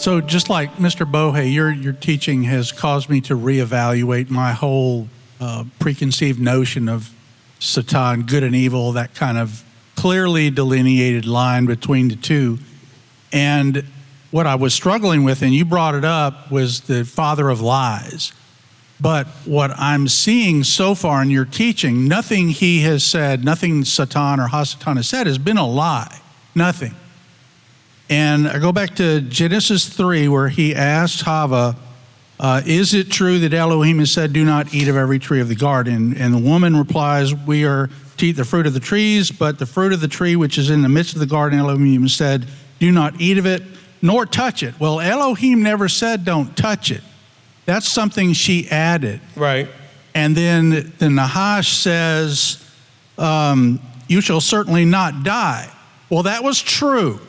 So just like Mr. Bohe, your teaching has caused me to reevaluate my whole preconceived notion of Satan, good and evil, that kind of clearly delineated line between the two. And what I was struggling with, and you brought it up, was the father of lies. But what I'm seeing so far in your teaching, nothing he has said, nothing Satan or Hasatan has said has been a lie, nothing. And I go back to Genesis 3, where he asked Hava, is it true that Elohim has said, do not eat of every tree of the garden? And the woman replies, we are to eat the fruit of the trees, but the fruit of the tree which is in the midst of the garden, Elohim has said, do not eat of it, nor touch it. Well, Elohim never said don't touch it. That's something she added. Right. And then the Nahash says, you shall certainly not die. Well, that was true,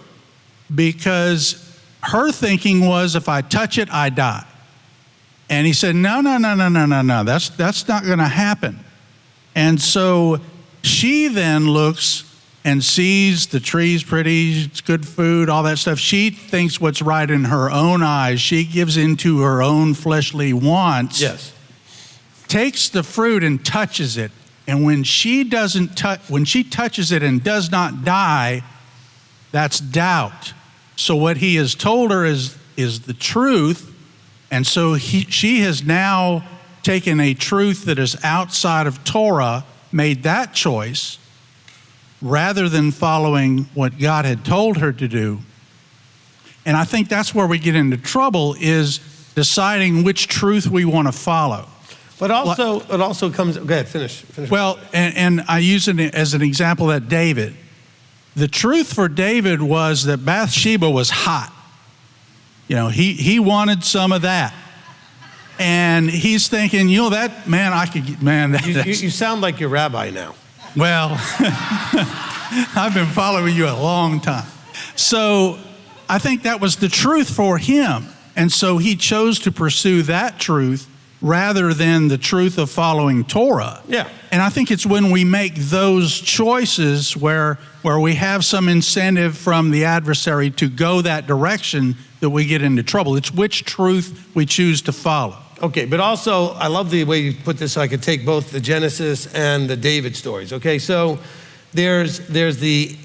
because her thinking was, if I touch it, I die. And he said, no, that's not going to happen. And so she then looks and sees the trees pretty, it's good food, all that stuff. She thinks what's right in her own eyes. She gives into her own fleshly wants. Yes. Takes the fruit and touches it. And when she touches it and does not die, that's doubt. So what he has told her is the truth. And so she has now taken a truth that is outside of Torah, made that choice, rather than following what God had told her to do. And I think that's where we get into trouble, is deciding which truth we want to follow. But also, it also comes, go ahead, finish. Well, and I use it as an example that David, the truth for David was that Bathsheba was hot. You know, he wanted some of that. And he's thinking, that, man, I could get, man. You sound like your rabbi now. Well, I've been following you a long time. So I think that was the truth for him. And so he chose to pursue that truth rather than the truth of following Torah. Yeah. And I think it's when we make those choices where we have some incentive from the adversary to go that direction that we get into trouble. It's which truth we choose to follow. Okay, but also, I love the way you put this, so I could take both the Genesis and the David stories. Okay, so there's the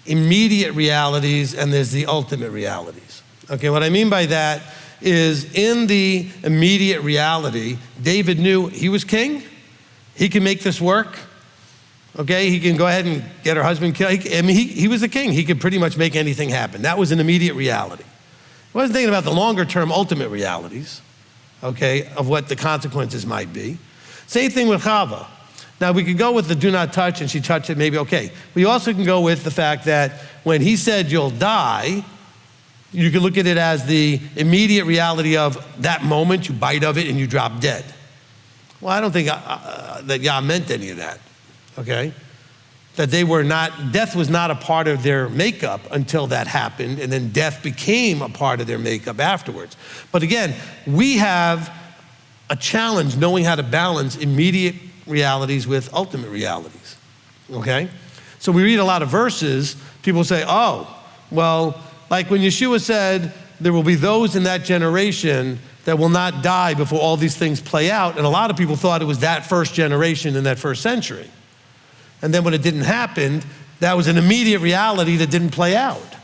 immediate realities and there's the ultimate realities. Okay, what I mean by that is, in the immediate reality, David knew he was king. He can make this work. Okay, he can go ahead and get her husband killed. He was the king. He could pretty much make anything happen. That was an immediate reality. He wasn't thinking about the longer term ultimate realities, okay, of what the consequences might be. Same thing with Chava. Now, we could go with the do not touch, and she touched it, maybe, okay. We also can go with the fact that when he said you'll die, you can look at it as the immediate reality of that moment, you bite of it and you drop dead. Well, I don't think that Yah meant any of that, okay? That death was not a part of their makeup until that happened, and then death became a part of their makeup afterwards. But again, we have a challenge knowing how to balance immediate realities with ultimate realities, okay? So we read a lot of verses, people say, oh, well, like when Yeshua said, there will be those in that generation that will not die before all these things play out, and a lot of people thought it was that first generation in that first century. And then when it didn't happen, that was an immediate reality that didn't play out.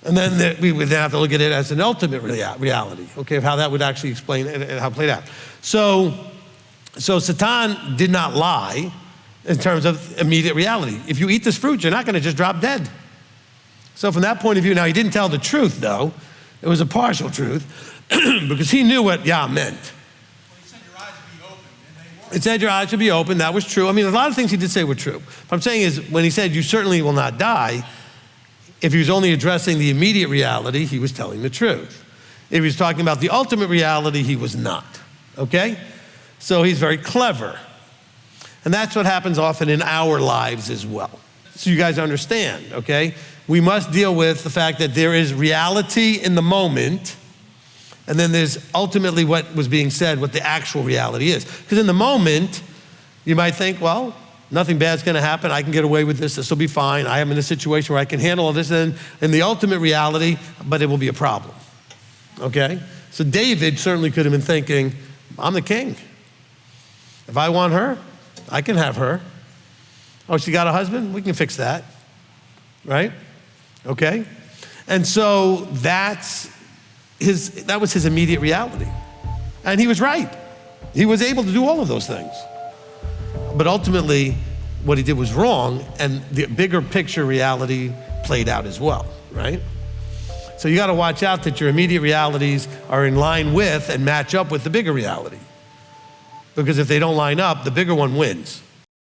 And then we would then have to look at it as an ultimate reality, okay, of how that would actually explain it and how it played out. So Satan did not lie in terms of immediate reality. If you eat this fruit, you're not going to just drop dead. So from that point of view, now he didn't tell the truth, though. It was a partial truth because he knew what Yah meant. It said your eyes should be open. That was true. I mean, a lot of things he did say were true. What I'm saying is, when he said you certainly will not die, if he was only addressing the immediate reality, he was telling the truth. If he was talking about the ultimate reality, he was not, okay? So he's very clever. And that's what happens often in our lives as well. So you guys understand, okay? We must deal with the fact that there is reality in the moment, and then there's ultimately what was being said, what the actual reality is. Because in the moment, you might think, well, nothing bad's gonna happen. I can get away with this. This will be fine. I am in a situation where I can handle all this. And in the ultimate reality, but it will be a problem. okay? So David certainly could have been thinking, I'm the king. If I want her, I can have her. Oh, she got a husband? We can fix that, right? Okay? And so that was his immediate reality. And he was right. He was able to do all of those things. But ultimately, what he did was wrong, and the bigger picture reality played out as well, right? So you gotta watch out that your immediate realities are in line with and match up with the bigger reality. Because if they don't line up, the bigger one wins.